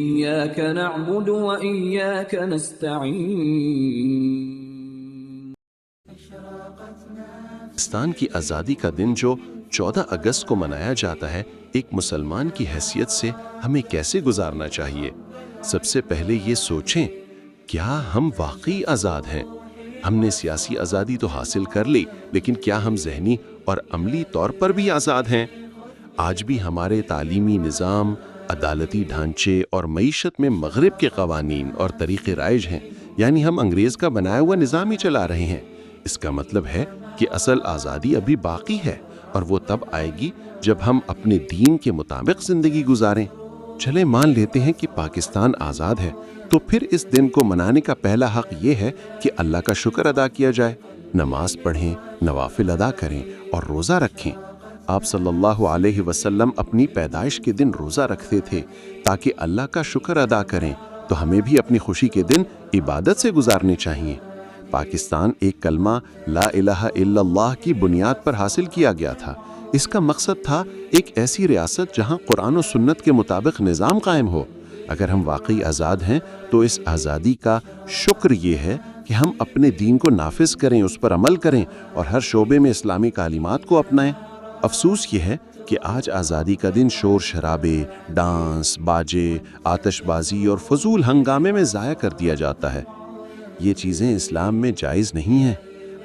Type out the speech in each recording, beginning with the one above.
إياك نعبد وإياك نستعين. پاکستان کی آزادی کا دن جو 14 اگست کو منایا جاتا ہے، ایک مسلمان کی حیثیت سے ہمیں کیسے گزارنا چاہیے؟ سب سے پہلے یہ سوچیں، کیا ہم واقعی آزاد ہیں؟ ہم نے سیاسی آزادی تو حاصل کر لی، لیکن کیا ہم ذہنی اور عملی طور پر بھی آزاد ہیں؟ آج بھی ہمارے تعلیمی نظام، عدالتی ڈھانچے اور معیشت میں مغرب کے قوانین اور طریقے رائج ہیں، یعنی ہم انگریز کا بنایا ہوا نظام ہی چلا رہے ہیں۔ اس کا مطلب ہے کہ اصل آزادی ابھی باقی ہے، اور وہ تب آئے گی جب ہم اپنے دین کے مطابق زندگی گزاریں۔ چلے مان لیتے ہیں کہ پاکستان آزاد ہے، تو پھر اس دن کو منانے کا پہلا حق یہ ہے کہ اللہ کا شکر ادا کیا جائے، نماز پڑھیں، نوافل ادا کریں اور روزہ رکھیں۔ آپ صلی اللہ علیہ وسلم اپنی پیدائش کے دن روزہ رکھتے تھے تاکہ اللہ کا شکر ادا کریں، تو ہمیں بھی اپنی خوشی کے دن عبادت سے گزارنے چاہیے۔ پاکستان ایک کلمہ لا الہ الا اللہ کی بنیاد پر حاصل کیا گیا تھا۔ اس کا مقصد تھا ایک ایسی ریاست جہاں قرآن و سنت کے مطابق نظام قائم ہو۔ اگر ہم واقعی آزاد ہیں تو اس آزادی کا شکر یہ ہے کہ ہم اپنے دین کو نافذ کریں، اس پر عمل کریں اور ہر شعبے میں اسلامی تعلیمات کو اپنائیں۔ افسوس یہ ہے کہ آج آزادی کا دن شور شرابے، ڈانس، باجے، آتش بازی اور فضول ہنگامے میں ضائع کر دیا جاتا ہے۔ یہ چیزیں اسلام میں جائز نہیں ہیں۔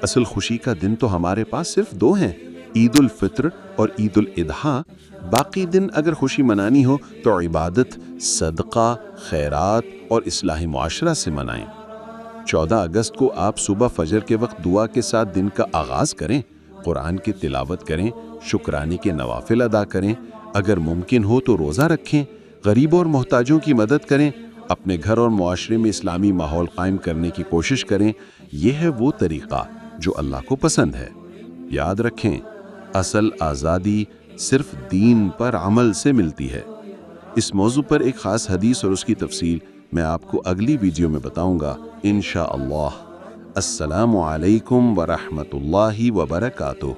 اصل خوشی کا دن تو ہمارے پاس صرف دو ہیں، عید الفطر اور عید الاضحیٰ۔ باقی دن اگر خوشی منانی ہو تو عبادت، صدقہ، خیرات اور اصلاح معاشرہ سے منائیں۔ 14 اگست کو آپ صبح فجر کے وقت دعا کے ساتھ دن کا آغاز کریں، قرآن کی تلاوت کریں، شکرانے کے نوافل ادا کریں، اگر ممکن ہو تو روزہ رکھیں، غریبوں اور محتاجوں کی مدد کریں، اپنے گھر اور معاشرے میں اسلامی ماحول قائم کرنے کی کوشش کریں۔ یہ ہے وہ طریقہ جو اللہ کو پسند ہے۔ یاد رکھیں، اصل آزادی صرف دین پر عمل سے ملتی ہے۔ اس موضوع پر ایک خاص حدیث اور اس کی تفصیل میں آپ کو اگلی ویڈیو میں بتاؤں گا انشاءاللہ۔ السلام علیکم ورحمۃ اللہ وبرکاتہ۔